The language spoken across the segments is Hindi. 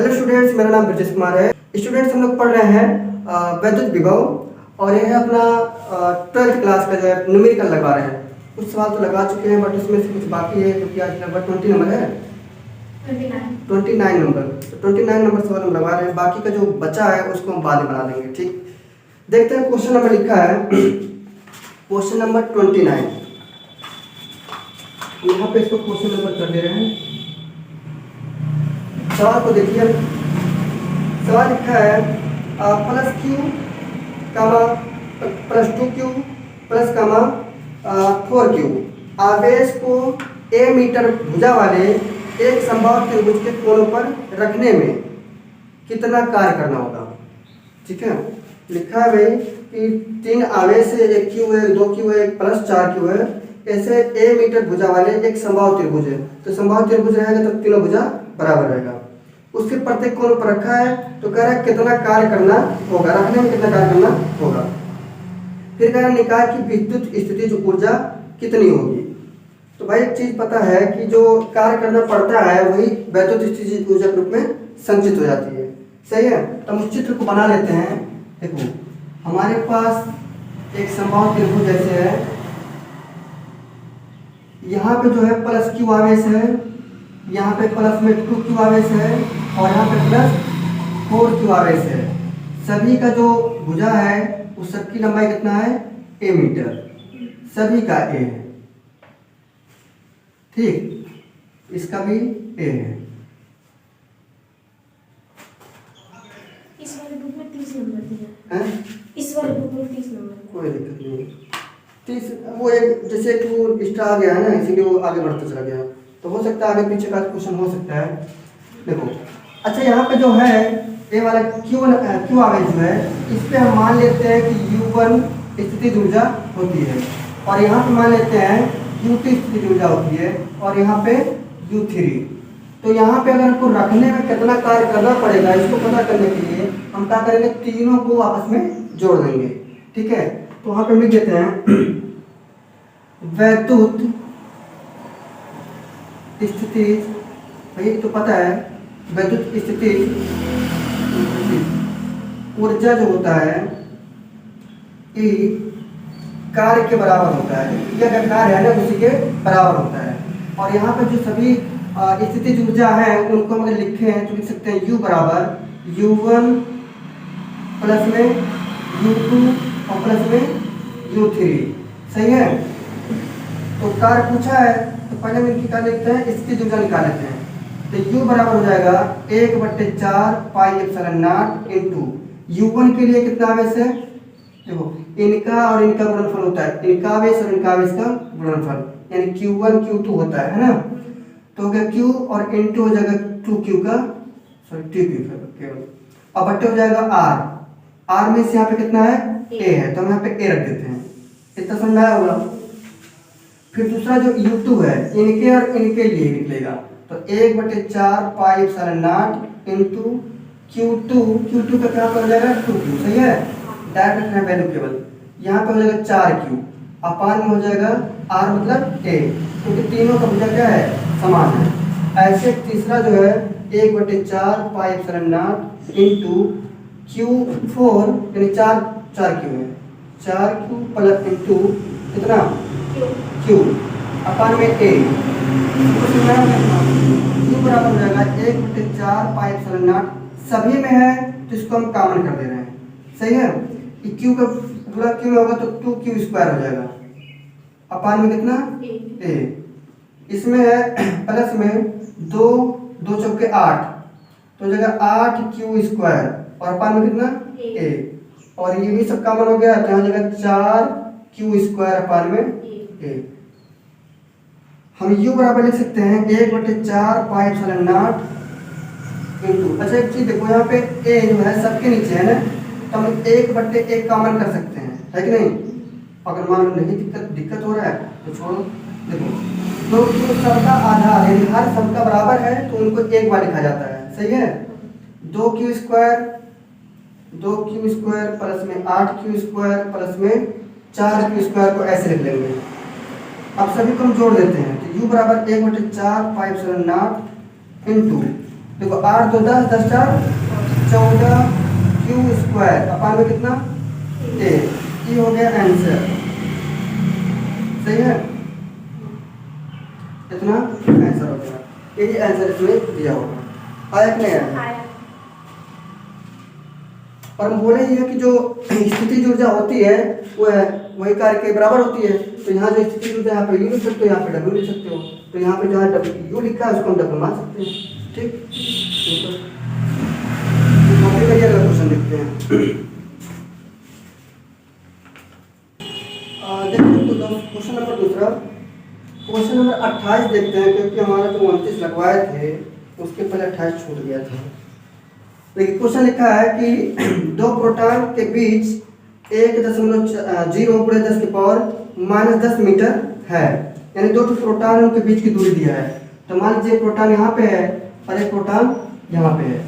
हेलो स्टूडेंट्स, मेरा नाम ब्रजेश कुमार है। स्टूडेंट्स, हम लोग पढ़ रहे हैं वैद्युत विभव और ये है अपना 12th क्लास का जो है न्यूमेरिकल लगा रहे हैं। कुछ सवाल तो लगा चुके हैं बट उसमें से कुछ बाकी है क्योंकि आज लगभग 20 नंबर है, 29 नंबर। तो 29 नंबर सवाल हम लगा रहे हैं, बाकी का जो बचा है उसको हम बाद में बना देंगे। ठीक, देखते हैं क्वेश्चन नंबर लिखा है क्वेश्चन नंबर 29। यहाँ पे इसको क्वेश्चन नंबर कर दे रहे हैं। सवाल को देखिए, सवाल लिखा है प्लस क्यू कामा प्लस 2q प्लस कामा 4q आवेश को a मीटर भुजा वाले एक संभाव्य त्रिभुज के कोणों पर रखने में कितना कार्य करना होगा। ठीक है, लिखा है भाई कि 3 आवेश है, एक q है, 2q है, एक प्लस 4q है। ऐसे a मीटर भुजा वाले एक संभाव्य त्रिभुज है, तो संभाव्य त्रिभुज रहेगा तो तीनों भुजा बराबर रहेगा। उसके प्रत्येक कोण पर रखा है तो कह रहा है कितना कार्य करना होगा, रखने में कितना कार्य करना होगा। फिर कह रहा है निकाय की विद्युत स्थितिज ऊर्जा कितनी होगी। तो भाई एक चीज पता है कि जो कार्य करना पड़ता है वही वैद्युत स्थितिज ऊर्जा के रूप में संचित हो जाती है। सही है, तो हम उस चित्र को बना लेते हैं। देखो, हमारे पास एक संभाव्य त्रिभुज जैसे है, यहाँ पे जो है प्लस क्यू आवेश है, यहाँ पे प्लस में 2q आवेश है और यहाँ पे प्लस 4q आवेश है। सभी का जो भुजा है उस सबकी लंबाई कितना है, a मीटर, सभी का a है। ठीक, इसका भी a है। इस वाले बुक में 30 नंबर दिया है, इस वाले बुक में 30 नंबर। कोई दिक्कत नहीं। 30 वो एक जैसे कि वो एक्स्ट्रा आ गया है ना, इसीलिए वो आगे बढ़ता चला गया, तो हो सकता है आगे पीछे का क्वेश्चन हो सकता है। देखो, अच्छा यहाँ पे जो है ये वाला क्यू आवेश जो है, इस पे हम मान लेते हैं कि U1 स्थितिज ऊर्जा होती है और यहाँ पे मान लेते हैं U2 स्थितिज ऊर्जा होती है और यहाँ पे U3। तो यहाँ पे अगर हमको रखने में कितना कार्य करना पड़ेगा, इसको पता करने के लिए हम क्या करेंगे, तीनों को आपस में जोड़ देंगे। ठीक है, तो वहाँ पे लिख देते हैं वैद्युत स्थितिज, भाई तो पता है वैद्युत स्थितिज ऊर्जा जो होता है ये कार्य के बराबर होता है। ये अगर कार्य है ना उसी के बराबर होता है। और यहाँ पे जो सभी स्थितिज ऊर्जा है उनको हम अगर लिखे हैं तो लिख सकते हैं U बराबर U1 प्लस में U2 और प्लस में U3। सही है, तो कार्य पूछा है तो पहले हम इनकी क्या लिखते हैं, स्थितिज ऊर्जा निकाल लेते हैं। तो U बराबर हो जाएगा 1/4 pi epsilon not into U1 के लिए कितना आवेश है, देखो इनका और इनका गुणनफल होता है, इनका आवेश और इनका आवेश का गुणनफल, यानी Q1 Q2 होता है ना। तो हो गया Q और इनटू हो जाएगा 2Q का, सॉरी 2Q केवल, और बट्टे हो जाएगा R में से यहाँ पे कितना है, A है, तो हम यहाँ पे A रख देते हैं। इतना समझाया होगा। फिर दूसरा जो U2 है, इनके और इनके लिए निकलेगा, तो 1/4 pi epsilon not into Q2 का क्या हो जाएगा 2Q। सही है, डायरेक्ट रखना है वैल्यू केवल। यहाँ पे हो जाएगा 4Q, अपान में हो जाएगा R मतलब A, क्योंकि तीनों का भुजा क्या है, समान है। ऐसे तीसरा जो है 1/4 pi epsilon not into Q4 यानी 4Q है, 4Q प्लस इनटू कितना Q अपान में A। U बराबर हो जाएगा 1/4 पाई एप्सिलॉन नॉट, सभी में है तो इसको हम कॉमन कर दे रहे हैं। सही है, Q का पूरा Q में होगा तो 2Q स्क्वायर हो जाएगा, अपान में कितना A। इसमें है प्लस में 2 चौके 8, तो हो जाएगा 8Q स्क्वायर और अपान में कितना A, और ये भी सब कॉमन हो गया तो यहाँ हो जाएगा 4Q स्क्वायर अपान में A। हम U बराबर लिख सकते हैं 1/4 पाई एप्सिलॉन नॉट इनटू, अच्छा एक चीज देखो, यहाँ पे A जो है सबके नीचे है ना, तो हम 1/1 कॉमन कर सकते हैं, है कि नहीं। अगर मान लो नहीं दिक्कत हो रहा है तो छोड़ो। देखो, तो जो सबका आधार यदि हर सबका बराबर है तो उनको एक बार लिखा जाता है। सही है, 2Q स्क्वायर प्लस में 8Q स्क्वायर प्लस में 4Q स्क्वायर को ऐसे लिख लेंगे। अब सभी को हम जोड़ देते हैं, तो U बराबर 1/4 पाई एप्सिलॉन नॉट इनटू देखो 8 2 10 10 4 14 क्यू स्क्वायर अपान में कितना ए, ये हो गया आंसर। सही है, इतना आंसर हो गया, यही आंसर इसमें दिया होगा। आया कि नहीं आया? आया। और हम बोले ये कि जो स्थिति ऊर्जा होती है वो है वही कार्य के बराबर होती है। तो यहाँ जो स्थिति ऊर्जा यहाँ पे यू लिख सकते हो, यहाँ पे डब्ल्यू लिख सकते हो। तो यहाँ पे जहाँ यू लिखा है उसको हम डब्ल्यू मान सकते हैं। ठीक, कॉपी करिए, अगला क्वेश्चन देखते हैं। देखिए तो क्वेश्चन नंबर दूसरा, क्वेश्चन नंबर 28 देखते हैं, क्योंकि हमारा जो 29 लगवाए थे उसके पहले 28 छूट गया था। देखिए क्वेश्चन लिखा है कि दो प्रोटॉन के बीच 1.0 × 10 की पावर -10 मीटर है, यानी दो प्रोटॉन के बीच की दूरी दिया है। तो मान लीजिए प्रोटॉन यहाँ पे है और एक प्रोटॉन यहाँ पे है,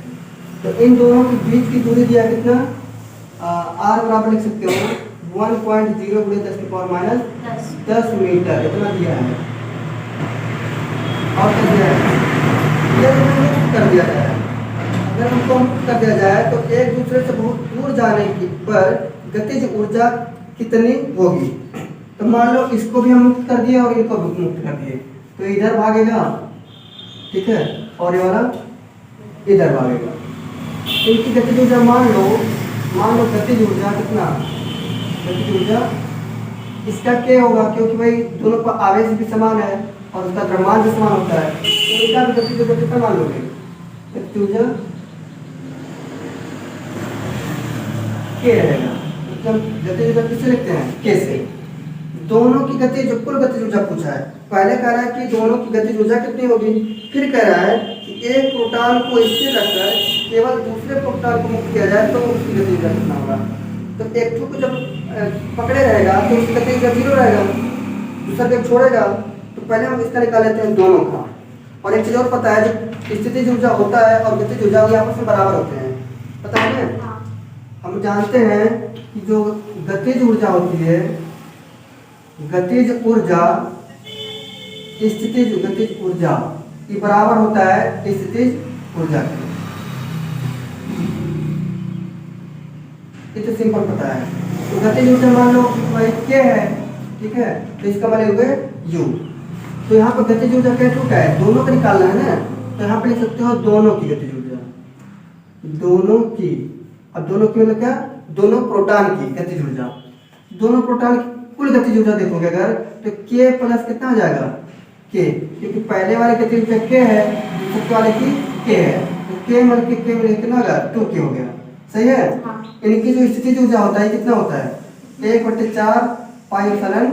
तो इन दोनों के बीच की दूरी दिया है कितना, आर बराबर लिख सकते हो 1.0 × 10 की पावर -10 मीटर, इतना दिया है। और क्या दिया है, ये कर दिया जाए, अगर हमको कर दिया जाए तो एक दूसरे से बहुत दूर जाने की पर गतिज ऊर्जा कितनी होगी। तो मान लो इसको भी हम मुक्त कर दिए और इनको भी मुक्त कर दिए, तो इधर भागेगा, ठीक है, और ये वाला इधर भागेगा। इनकी गतिज ऊर्जा मान लो गतिज ऊर्जा कितना, गतिज ऊर्जा इसका क्या होगा, क्योंकि भाई दोनों का आवेश भी समान है और उसका द्रव्यमान भी समान होता है, तो इनका भी गतिज ऊर्जा कितना मान लोगे, गतिज ऊर्जा के रहेगा। गतिज ऊर्जा किससे लिखते हैं, के से। दोनों की गति जो कुल गतिज ऊर्जा पूछा है, पहले कह रहा है कि दोनों की गतिज ऊर्जा कितनी होगी, फिर कह रहा है कि एक प्रोटॉन को स्थिर रखकर केवल दूसरे प्रोटॉन को मुक्त किया जाए तो उसकी गतिज ऊर्जा कितना होगा। तो एक को जब पकड़े रहेगा तो उसकी गतिज ऊर्जा 0 रहेगा, दूसरा जब छोड़ेगा तो पहले हम इसका निकाल लेते हैं दोनों का। और एक चीज और पता है, जो स्थितिज ऊर्जा होता है और गतिज ऊर्जा वो आपस में बराबर होते हैं, पता है ना। हम जानते हैं कि जो गतिज ऊर्जा होती है, गतिज ऊर्जा स्थितिज गतिज ऊर्जा ये बराबर होता है स्थितिज ऊर्जा के। ये तो सिंपल पता है। तो गतिज ऊर्जा मान लो भाई के है, ठीक है, तो इसका मान लोगे यू। तो यहाँ पर गतिज ऊर्जा क्या है, दोनों का निकालना है ना, तो यहाँ पे लिख सकते हो दोनों की गतिज ऊर्जा, दोनों की। अब दोनों की मतलब क्या, दोनों प्रोटॉन की गतिज ऊर्जा। दोनों प्रोटॉन की कुल गतिज ऊर्जा देखोगे अगर, तो के प्लस कितना हो जाएगा, के, क्योंकि पहले वाले गतिज ऊर्जा के है, दूसरे वाले की के है, तो के मतलब के में कितना होगा 2k हो गया। सही है। इनकी जो स्थितिज ऊर्जा होता है कितना होता है, 1/4 πε0।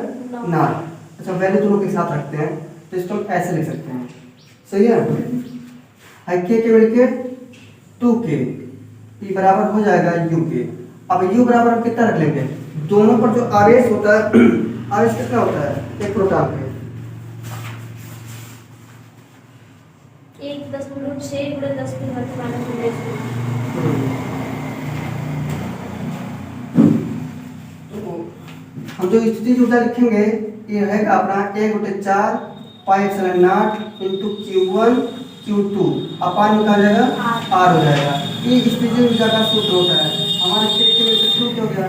अच्छा वैल्यू दोनों के साथ रखते हैं तो इसको हम ऐसे लिख सकते हैं। सही है, के मिल के 2k, ये बराबर हो जाएगा u के। अब u बराबर हम कितना रख लेंगे, दोनों पर जो आवेश होता है आवेश कितना होता है, एक प्रोटॉन पे 1.6 × 10⁻⁻⁰। हम जो स्थितिज ऊर्जा लिखेंगे ये रहेगा अपना 1/4 πε0 × Q1 Q2 अपान में कहा जाएगा R हो जाएगा। ये स्थितिज ऊर्जा का सूत्र होता है। हमारे के में 2 हो गया,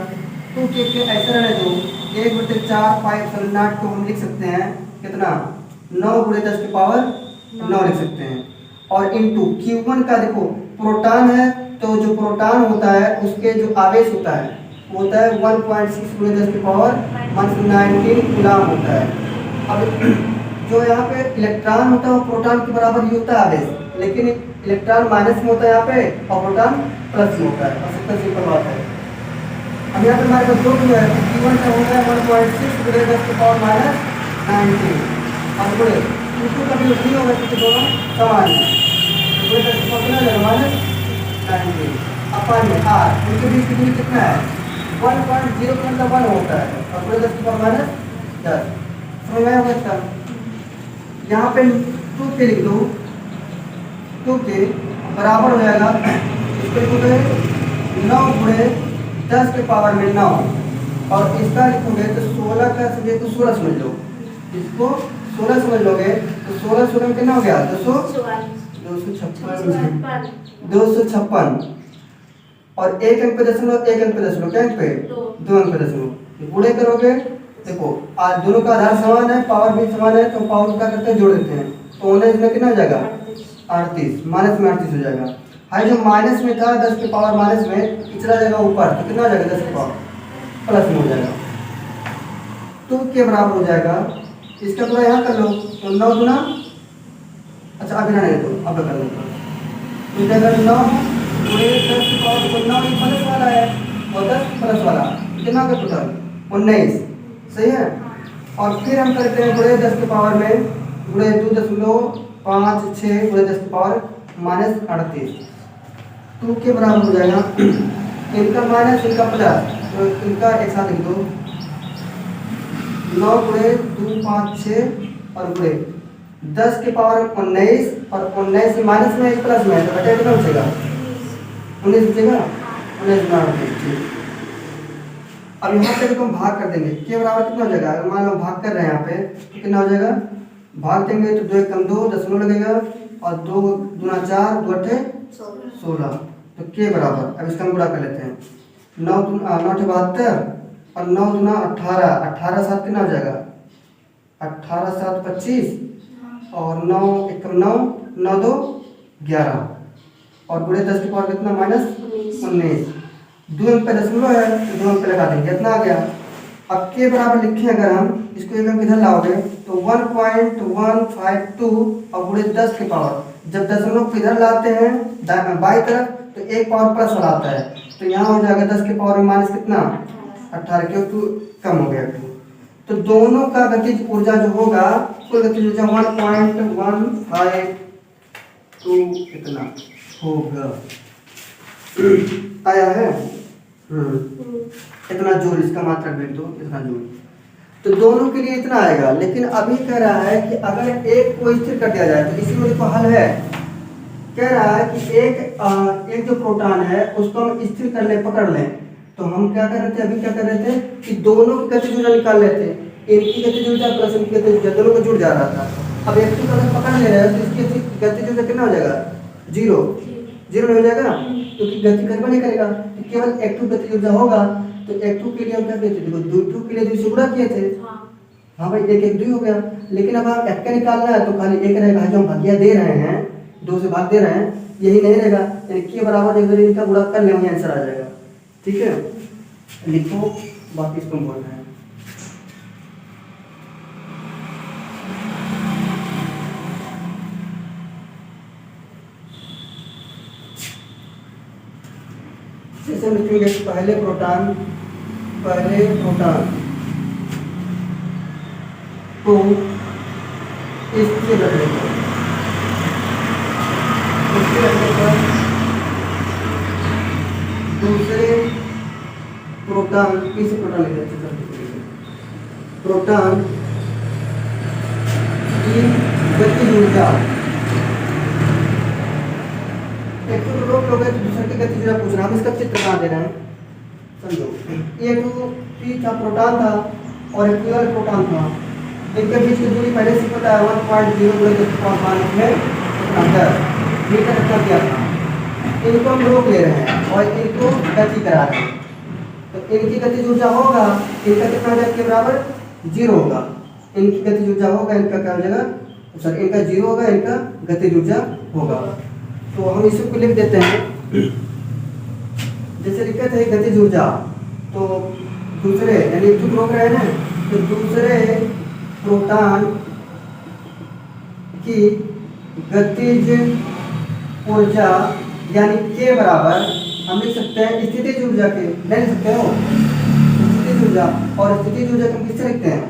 2 के ऐसे रहने दो, 1/4 πε0 को हम लिख सकते हैं कितना, 9 × 10 की पावर 9 लिख सकते हैं। और इनटू Q1 का देखो प्रोटॉन है, तो जो प्रोटॉन होता है उसके जो आवेश होता है वो होता है 1.6 × 10 की पावर -19 कूलम होता है। अब जो यहाँ पे इलेक्ट्रॉन होता है वो प्रोटॉन के बराबर ही होता है आवेश, लेकिन इलेक्ट्रॉन माइनस में होता है यहाँ पे और प्रोटॉन प्लस में होता है। और सबसे सिंपल बात है, अब यहाँ पे हमारे पास दो है, Q1 का होता है 1.6 × 10 की पावर -19 और बोले Q2 का भी नहीं होगा क्योंकि दोनों समान है, तो 10 की पावर -19 अपान में R, उनके बीच की दूरी कितना है 1.0 का मतलब 1 होता है और पूरे 10 की पावर -10। समझ में आया इसका। यहाँ पे 2k लिख दो, 2k बराबर हो जाएगा, इसको लिखोगे 9 × 10 के पावर में 9 और इसका लिखोगे तो 16 का समझे तो 16 समझ लो, इसको 16 समझ लोगे तो 16 16 कितना हो गया 244 256 256 और एक अंक पे दशमलव, एक अंक पे दशमलव, क्या अंक पे? दो अंक पे दशमलव। गुणे करोगे, देखो आज दोनों का आधार समान है, पावर भी समान है, तो पावर क्या करते हैं, जोड़ देते हैं। तो 19 में कितना हो जाएगा? 38, माइनस में 38 हो जाएगा। हाई जो माइनस में था 10 की पावर माइनस में, चला जाएगा ऊपर, तो कितना हो जाएगा? 10 की पावर प्लस में हो जाएगा, 2 के बराबर हो जाएगा। इसका थोड़ा यहाँ कर लो, तो 9 गुना, अच्छा अभी रहने दो, अब कर लो। तो जगह 9 गुणे 10 की पावर, तो 9 प्लस वाला है और 10 प्लस वाला, कितना का टोटल? 19, सही है। और फिर हम करते हैं गुणे 10 की पावर में, गुणे 2.56 गुणे 10 की पावर माइनस 38, 2 के बराबर हो जाएगा। इनका माइनस इनका प्लस, तो इनका एक साथ लिख दो, 9 गुणे 256 और गुणे 10 की पावर 19, और 19 माइनस में एक प्लस में है, तो बटे कितना बचेगा? 19 बचेगा, 19 में 38। अब यहाँ पे देखो हम भाग कर देंगे, के बराबर कितना हो जाएगा? अगर मान लो भाग कर रहे हैं यहाँ पे, तो कितना हो जाएगा? भाग देंगे तो 2 कम 2 दशमलव लगेगा, और 2 दूना 4, 2 अठे 16, तो के बराबर, अब इसका हम गुणा कर लेते हैं, 9 72 और 9 दूना 18, 18 7 कितना हो जाएगा? 18 7 25 और 9 1 9, 9 2 11 और गुणे 10 की पावर कितना? माइनस 19, 2 अंक पे दशमलव है, तो 2 अंक पे लगा देंगे, कितना आ गया? अब के बराबर लिखें अगर हम इसको, एक अंक इधर लाओगे तो 1.152 और गुणे 10 की पावर, जब दशमलव को इधर लाते हैं बाई तरफ, तो एक पावर प्लस वाला आता है, तो यहाँ हो जाएगा 10 की पावर में माइनस कितना? 18, क्योंकि कम हो गया। तो दोनों का गतिज ऊर्जा जो होगा, कुल गतिज ऊर्जा 1.152 कितना होगा? आया है? इतना जूल, इसका मात्रक भेज दो, इतना जूल। तो दोनों के लिए इतना आएगा, लेकिन अभी कह रहा है कि अगर एक को स्थिर कर दिया जाए, तो इसी में देखो हल है। कह रहा है कि एक जो प्रोटॉन है उसको हम स्थिर कर ले, पकड़ लें, तो हम क्या कर रहे थे, अभी क्या कर रहे थे कि दोनों की गतिज ऊर्जा निकाल लेते, इनकी गतिज ऊर्जा प्लस इनकी गतिज ऊर्जा, दोनों को जुड़ जा रहा था। अब एक को अगर पकड़ ले रहे हैं, तो इसकी गतिज ऊर्जा कितना हो जाएगा? 0 नहीं हो जाएगा, क्योंकि गति कर्म नहीं करेगा, तो केवल F2 गतिज ऊर्जा होगा। तो F2 के लिए हम क्या कहते थे, देखो 2 के लिए 2 से गुणा किए थे, हाँ भाई 1 1 2 हो गया। लेकिन अब आप F का निकालना है, तो खाली 1 रहेगा, जो हम भाग्य दे रहे हैं, 2 से भाग दे रहे हैं, यही नहीं रहेगा, यानी के बराबर अगर इनका गुणा कर ले, वही आंसर आ जाएगा। ठीक है, लिखो, बाकी इसको बोल रहे हैं। जैसे लिखेंगे पहले प्रोटॉन को स्थिर रखने पर, दूसरे प्रोटॉन किसी प्रोटॉन की गतिज ऊर्जा, एक तो लोग लोग हैं, तो दूसरे की गतिज ऊर्जा पूछ रहे हैं, हम इसका चित्र बना दे रहे हैं, समझो। A2P था, प्रोटॉन था, और एक प्योर प्रोटॉन था, इनके बीच की दूरी पहले से पता है 1.0 में अंदर मीटर रखा गया था। इनको हम रोक ले रहे हैं और इनको गति करा रहे हैं, तो इनकी गतिज ऊर्जा होगा, इनका कितना हो जाएगा? के बराबर 0 होगा, इनकी गतिज ऊर्जा होगा, इनका क्या हो जाएगा? सर इनका 0 होगा, इनका गतिज ऊर्जा होगा। तो हम इसको लिख देते हैं, जैसे लिखे थे गतिज ऊर्जा, तो दूसरे यानी जो रोक रहे हैं, तो दूसरे प्रोटॉन की गतिज ऊर्जा यानी के बराबर हम लिख सकते हैं स्थितिज ऊर्जा के, नहीं लिख सकते हो स्थितिज ऊर्जा, और स्थितिज ऊर्जा को किससे लिखते हैं?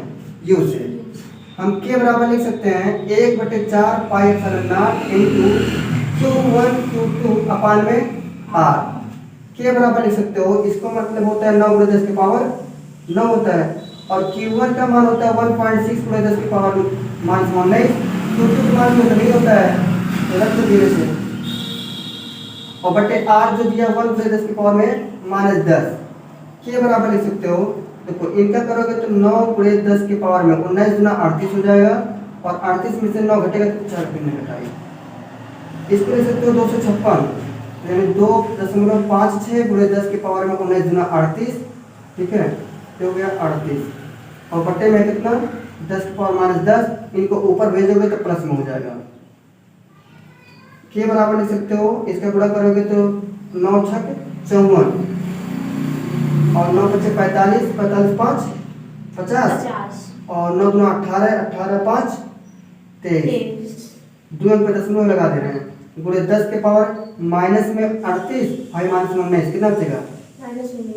यू से। हम के बराबर लिख सकते हैं 1/4 pi epsilon not into Q1 Q2 अपान में R, के बराबर लिख सकते हो, इसको मतलब होता है 9 × 10 की पावर 9 होता है, और Q1 का मान होता है 1.6 × 10 की पावर -19, Q2 का मान जो नहीं होता है, तो रख दो धीरे से, और बटे R जो दिया 1 × 10 की पावर में -10, के बराबर लिख सकते हो। देखो इनका करोगे तो 9 × 10 की पावर में 19 × 38 हो जाएगा, और 38 में से 9 घटेगा तो 4 में घटाएगा, इसको ले सकते हो 256, यानी 2.56 गुणे 10 की पावर में 19 गुना 38, ठीक है, ये हो गया 38, और बट्टे में कितना 10 की पावर -10, इनको ऊपर भेजोगे तो प्लस में हो जाएगा। के बराबर लिख सकते हो, इसका गुणा करोगे तो 9 छक 54 और 9 बचे 45, 45 5 50 और 9 दूना 18, 18 5 23, दो अंक पे दशमलव लगा दे रहे हैं, गुणे 10 के पावर माइनस में 38 भाई माइनस में 19 कितना बचेगा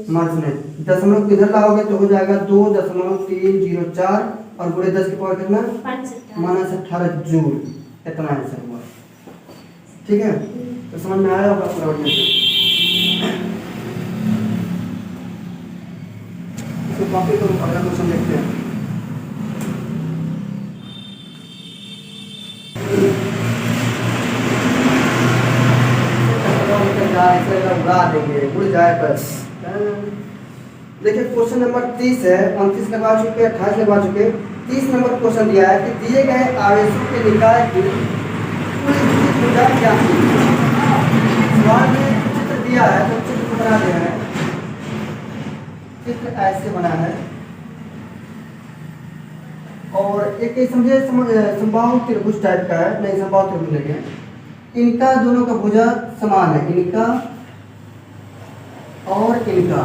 -19, दशमलव किधर लाओगे तो हो जाएगा 2.304 और गुणे 10 के पावर कितना -18 जूल, इतना आंसर हुआ। ठीक है, तो समझ में आया होगा पूरा बढ़िया से। इसको कॉपी करो, अगला क्वेश्चन देखते हैं। उड़ा देंगे, उड़ जाए बस। देखिए क्वेश्चन नंबर 30 है, 29 लगवा चुके, 28 लगवा चुके, 30 नंबर क्वेश्चन दिया है कि दिए गए आवेशों के निकाय की ऊर्जा क्या है। सवाल में चित्र दिया है तो चित्र को बना दे रहे हैं। चित्र ऐसे बना है और एक समझे समबाहु त्रिभुज टाइप का है, नहीं समबाहु त्रिभुज नहीं है, इनका दोनों का भुजा समान है, इनका और इनका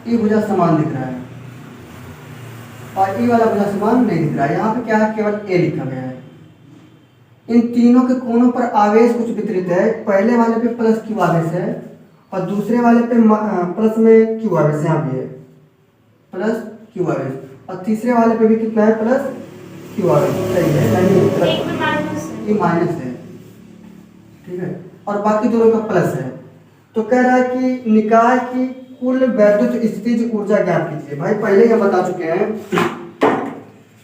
ये भुजा समान दिख रहा है और ये वाला भुजा समान नहीं दिख रहा है। यहाँ पे क्या है, केवल ए लिखा गया है। इन तीनों के कोनों पर आवेश कुछ वितरित है, पहले वाले पे प्लस क्यू आवेश है और दूसरे वाले पे प्लस में क्यू आवेश, यहाँ भी है प्लस क्यू आवेश, और तीसरे वाले पे भी कितना है, प्लस क्यू आवेश, सही है, यानी ये माइनस है, ठीक है, और बाकी दोनों का प्लस है। तो कह रहा है कि निकाय की कुल वैद्युत स्थितिज ऊर्जा ज्ञात कीजिए। भाई पहले ही हम बता चुके हैं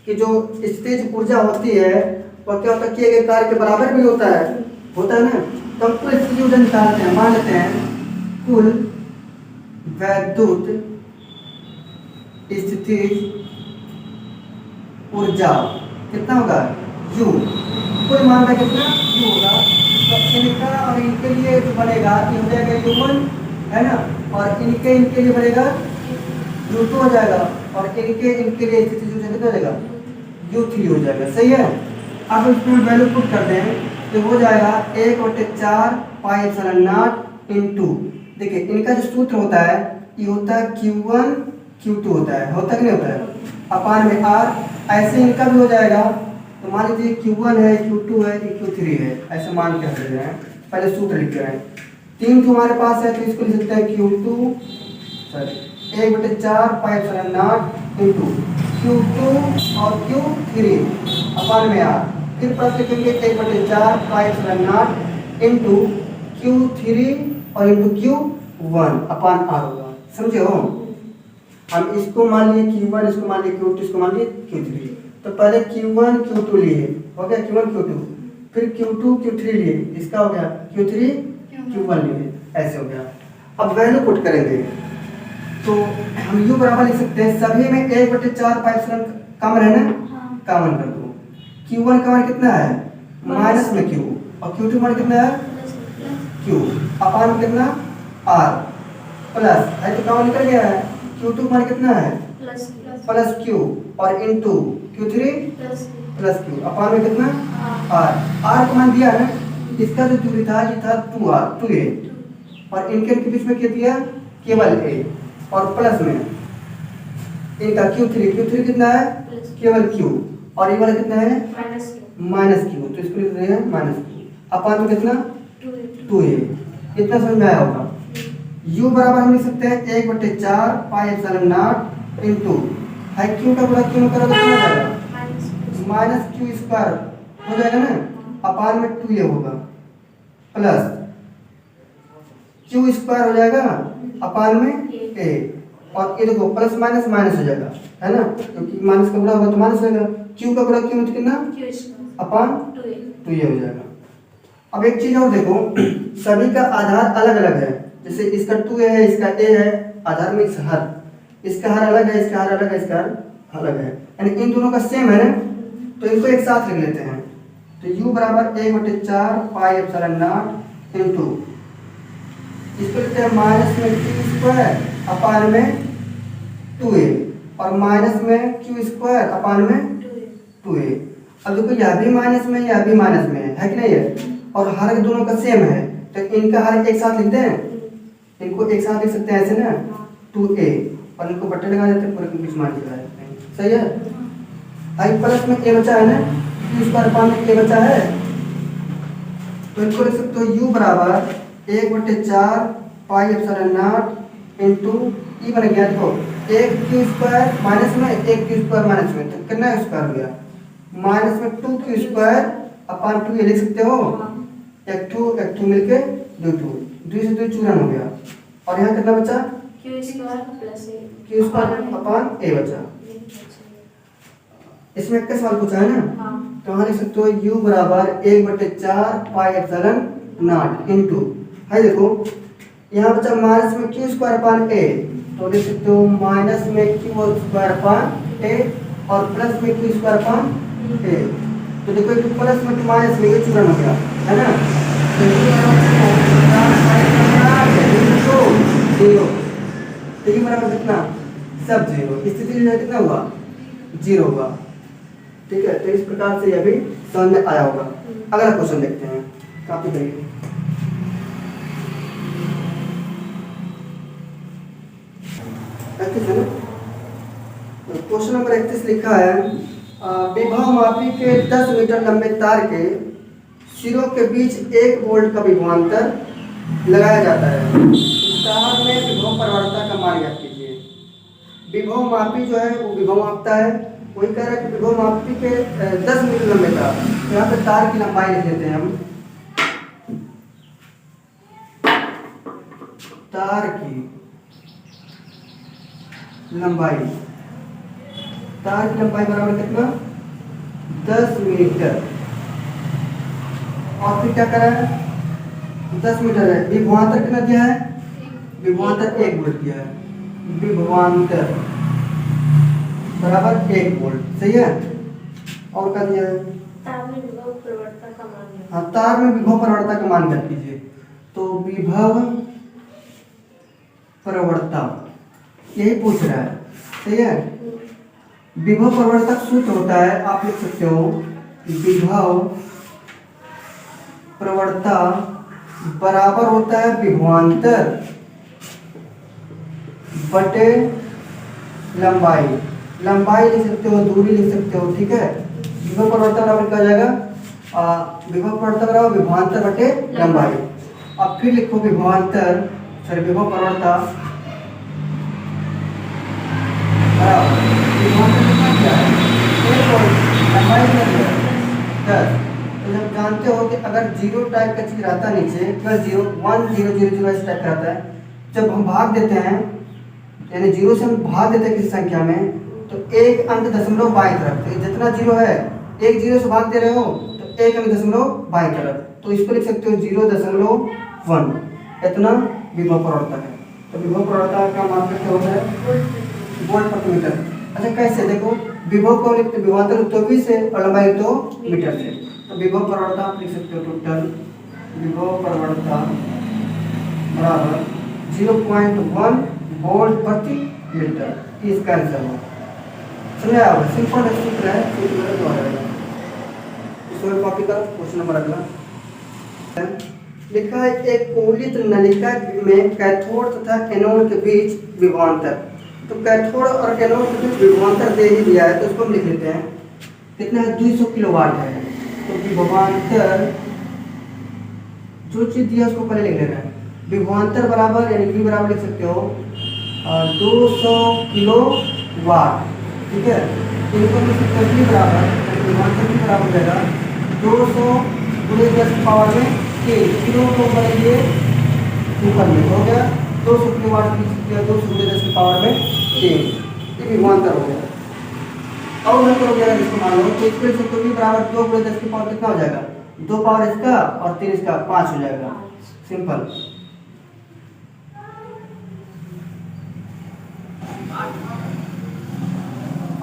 कि जो स्थितिज ऊर्जा होती है वह क्या होता है, किए गए कार्य के बराबर भी होता है ना। तो हम कुल स्थितिज ऊर्जा निकालते हैं, मान लेते हैं कुल वैद्युत स्थितिज ऊर्जा कितना होगा, U, कुल मान का कितना U होगा। तो इनका और इनके लिए जो बनेगा ये हो जाएगा U1 है ना, और इनके लिए बनेगा U2 हो जाएगा, और इनके लिए स्थिति जो कितना हो जाएगा U3 हो जाएगा, सही है। अब इसमें वैल्यू पुट कर दें तो हो जाएगा 1/4 पाई एप्सिलॉन नॉट इनटू, देखिए इनका जो सूत्र होता है ये होता है Q1 Q2 होता है कि नहीं होता है, अपान में R। ऐसे इनका भी हो जाएगा, तो मान लीजिए Q1 है, Q2 है, Q3 है, ऐसे मान के रख रहे हैं, पहले सूत्र लिख रहे हैं। 3 हमारे पास है तो इसको लिख सकते हैं Q2 sorry 1/4 pi epsilon not into Q2 और Q3 अपान में R, फिर प्लस लिखेंगे 1/4 pi epsilon not into Q3 और इनटू Q1 अपान R होगा, समझे हो। हम इसको मान लिए Q1, इसको मान लिए Q2, इसको मान लिए Q3, तो पहले Q1 Q2 लिए, हो गया Q1 Q2, फिर Q2 Q3 लिए, इसका हो गया Q3 Q1 लिए, ऐसे हो गया। अब वैल्यू पुट करेंगे तो हम U बराबर लिख सकते हैं, सभी में 1/4 पाई एप्सिलॉन कॉमन है ना, कॉमन कर दो। Q1 का मान कितना है, माइनस में Q, और Q2 मान कितना है Q, अपान में कितना R, प्लस है तो कॉमन निकल गया है, Q2 मान कितना है प्लस Q और इनटू Q3 प्लस Q अपान में कितना R का मान दिया है ना। इसका जो दूरी था ये था 2A और इनके बीच में क्या दिया, केवल A, और प्लस में इनका Q3 कितना है, केवल Q, और ये वाला कितना है माइनस Q, तो इसको लिख रहे हैं माइनस Q अपान में कितना 2A। इतना समझ में आया होगा। U बराबर हम लिख सकते हैं 1/4 पाई एप्सिलॉन नॉट इनटू है Q का गुणा Q करोगे तो हो जाएगा माइनस Q स्क्वायर हो जाएगा ना, अपान में 2A होगा, प्लस Q स्क्वायर हो जाएगा अपान में A, और ये देखो प्लस माइनस माइनस हो जाएगा है ना, क्योंकि माइनस का गुणा होगा तो माइनस होगा, Q का गुणा Q में कितना अपान 2A हो जाएगा। अब एक चीज और देखो, सभी का आधार अलग अलग है, जैसे इसका 2A है, इसका A है, आधार में हर, इसका हर अलग है, इसका हर अलग है, इसका हर अलग है, यानी इन दोनों का सेम है ना, तो इनको एक साथ लिख लेते हैं। तो तो u बराबर 1/4 पाई एप्सिलॉन नॉट इंटू इसको लिखते हैं माइनस में क्यू स्क्वायर अपान में 2a और माइनस में क्यू स्क्वायर अपान में 2a। अब देखो यह भी माइनस में यह भी माइनस में है कि नहीं है, और हर दोनों का सेम है तो इनका हर एक साथ लिखते हैं, इनको एक साथ लिख सकते हैं ऐसे ना 2a और इनको बट्टे लगा देते हैं, पूरे के बीच माइनस लगा देते हैं। सही है। आई प्लस में a बचा है ना, क्यू स्क्वायर अपान में a बचा है, तो इनको लिख सकते हो u बराबर 1/4 पाई एप्सिलॉन नॉट इंटू ई बन गया। देखो एक क्यू स्क्वायर माइनस में एक क्यू स्क्वायर माइनस में, तो कितना स्क्वायर हो गया माइनस में 2 क्यू स्क्वायर अपान 2 ये लिख सकते हो, एक टू मिलके 2 से 2 चूरन हो गया और यहाँ कितना बचा क्यू स्क्वायर प्लस ए क्यू स्क्वायर अपान ए बचा। इसमें एक का सवाल पूछा है ना, तो यहाँ लिख सकते हो u बराबर 1/4 पाई एप्सिलॉन नॉट इंटू है, देखो यहाँ बचा माइनस में क्यू स्क्वायर अपान ए, तो लिख सकते हो माइनस में क्यू स्क्वायर अपान ए और प्लस में क्यू स्क्वायर अपान ए। तो देखो एक प्लस में माइनस में ये चूरन हो गया है ना, तो ये बराबर कितना सब 0, स्थिति में कितना हुआ 0 हुआ। ठीक है, तो इस प्रकार से यह भी समझ में आया होगा। अगला क्वेश्चन देखते हैं, काफी करिए। क्वेश्चन नंबर 31 लिखा है विभव मापी के 10 मीटर लंबे तार के सिरों के बीच 1 वोल्ट का विभवांतर लगाया जाता है। तार में विभव परिवर्तन का मान ज्ञात कीजिए। विभव मापी जो है वो विभव मापता है, वही कह रहा है कि विभव मापी के 10 मीटर लंबे तार, यहाँ पे तार की लंबाई लिख लेते हैं हम। तार की लंबाई, तार की लंबाई बराबर कितना 10 मीटर, और फिर क्या करा है 10 मीटर है। विभवांतर कितना दिया है, विभवांतर 1 वोल्ट दिया है, विभवांतर बराबर 1 वोल्ट। सही है। और क्या दिया है तार में विभव परिवर्तन का मान। हाँ, तार में विभव परिवर्तन का मान ज्ञात कीजिए। तो विभव परिवर्तन यही पूछ रहा है। सही है। विभव परिवर्तक सूत्र होता है, आप लिख सकते हो विभव परिवर्तक बराबर होता है विभवांतर बटे लंबाई। लंबाई लिख सकते हो, दूरी लिख सकते हो। ठीक है। विभव परिवर्तक बराबर क्या हो जाएगा, विभव परिवर्तक बराबर विभवांतर बटे लंबाई। अब फिर लिखो विभवांतर सॉरी विभव परिवर्तक तो जब जानते हो कि अगर 0 टाइप का चीज रहता है नीचे, केवल 0 1 0 0 0 इस टाइप का रहता है, जब हम भाग देते हैं यानी 0 से हम भाग देते हैं किसी संख्या में, तो एक अंक दशमलव बाईं तरफ, तो जितना 0 है एक 0 से भाग दे रहे हो तो एक अंक दशमलव बाईं तरफ, तो इसको लिख सकते हो 0.1 इतना विभव परिवर्तक है। तो विभव परिवर्तक का मान कितना होता है वोल्ट प्रति मीटर। अच्छा कैसे, देखो विभव को लिखते विभवांतर तो 20 से और लंबाई तो मीटर से, तो विभव परिवर्तन आप लिख सकते हो टोटल विभव परिवर्तन बराबर 0.1 वोल्ट प्रति मीटर। इसका आंसर होगा। समझ आया, सिंपल सूत्र है, सूत्र तो आ जाएगा। इसको कॉपी करो। क्वेश्चन नंबर अगला लिखा है एक कुंडलित नलिका में कैथोड तथा एनोड के बीच विभवांतर। तो कैथोड और एनोड के बीच विभवांतर दे ही दिया है, तो इसको हम लिख लेते हैं कितना है 200 किलोवाट है। तो विभवांतर जो चीज दिया उसको पहले लिख लेना है। विभवांतर बराबर यानी V बराबर लिख सकते हो 200 किलोवाट। ठीक है। तो इसको लिख सकते हो V बराबर विभवांतर V बराबर हो जाएगा 200 × 10⁻³ किलो को बदलिए ऊपर में हो गया 200 किलोवाट की 200 × 10⁻³ ये विभवांतर हो गया। और मैं हो जाएगा इसको मान लो तो इसके से कोई बराबर 2 × 10 की पावर कितना हो जाएगा 2 पावर इसका और 3 इसका 5 हो जाएगा। सिंपल।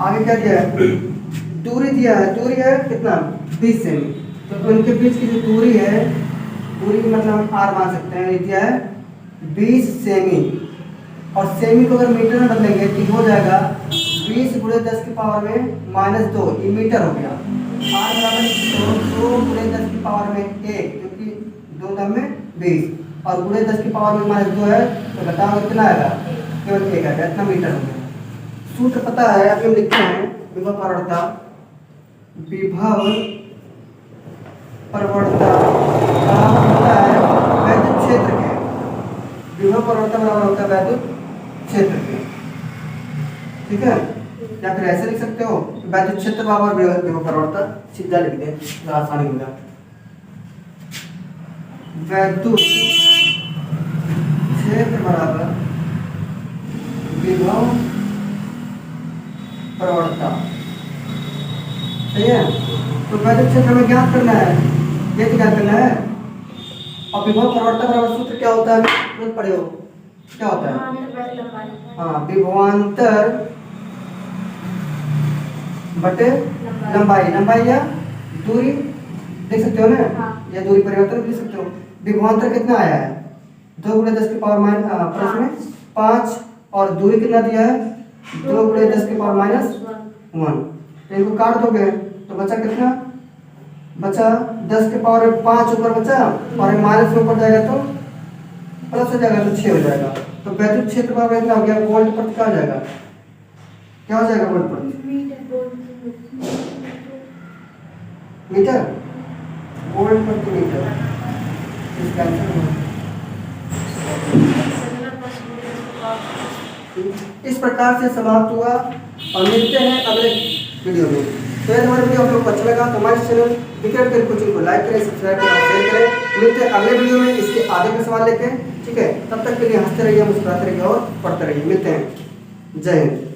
आगे क्या दिया है, दूरी दिया है, दूरी है कितना 20 सेमी। तो उनके बीच की जो दूरी है, दूरी मतलब हम आर मान सकते हैं, ये क्या है 20 सेमी। और सेमी को अगर मीटर में बदलेंगे तो हो जाएगा 20 गुणे 10 की पावर में -2, ये मीटर हो गया। आर बराबर 2 गुणे 10 की पावर में 1, क्योंकि 2 दम में 20, और गुणे 10 की पावर में -2 है, तो बताओ कितना आएगा, केवल 1 आएगा, इतना मीटर हो गया। सूत्र पता है, अभी हम लिखते हैं विभव प्रवणता। विभव प्रवणता बराबर होता है वैद्युत क्षेत्र के, विभव प्रवणता बराबर होता है वैद्युत क्षेत्र के, ठीक है। या फिर ऐसे लिख सकते हो वैद्युत क्षेत्र बराबर विभव प्रवणता, सीधा लिख दें तो आसानी होगा। वैद्युत क्षेत्र बराबर विभव प्रवणता, सही है। तो वैद्युत क्षेत्र में ज्ञात करना है, ये ज्ञात करना है। और विभव प्रवणता बराबर सूत्र क्या होता है, तुरंत पढ़े हो, क्या होता है, हाँ विभवांतर बटे लंबाई, लंबाई या दूरी देख सकते हो ना, या दूरी परिवर्तन भी लिख सकते हो। विभवांतर कितना आया है, 2 गुणे 10 की पावर में 5, और दूरी कितना दिया है 2 गुणे 10 की पावर -1। तो इनको काट दोगे तो बचा कितना, बचा 10 के पावर 5 ऊपर बचा, और माइनस में ऊपर जाएगा तो प्लस हो जाएगा, तो 6 हो जाएगा। तो वैद्युत क्षेत्र बराबर कितना हो गया, वोल्ट प्रति क्या हो जाएगा, क्या हो जाएगा वोल्ट प्रति मीटर, वोल्ट प्रति मीटर। इसका आंसर इस प्रकार से समाप्त हुआ, और मिलते हैं अगले वीडियो में। तो यदि हमारे वीडियो आप लोग को अच्छा लगा तो हमारे चैनल विक्रम पेर कोचिंग को लाइक करें, सब्सक्राइब करें, शेयर करें। मिलते हैं अगले वीडियो में इसके आगे का सवाल लेके, ठीक है। तब तक के लिए हंसते रहिए, मुस्कुराते रहिए और पढ़ते रहिए। मिलते हैं, जय हिंद।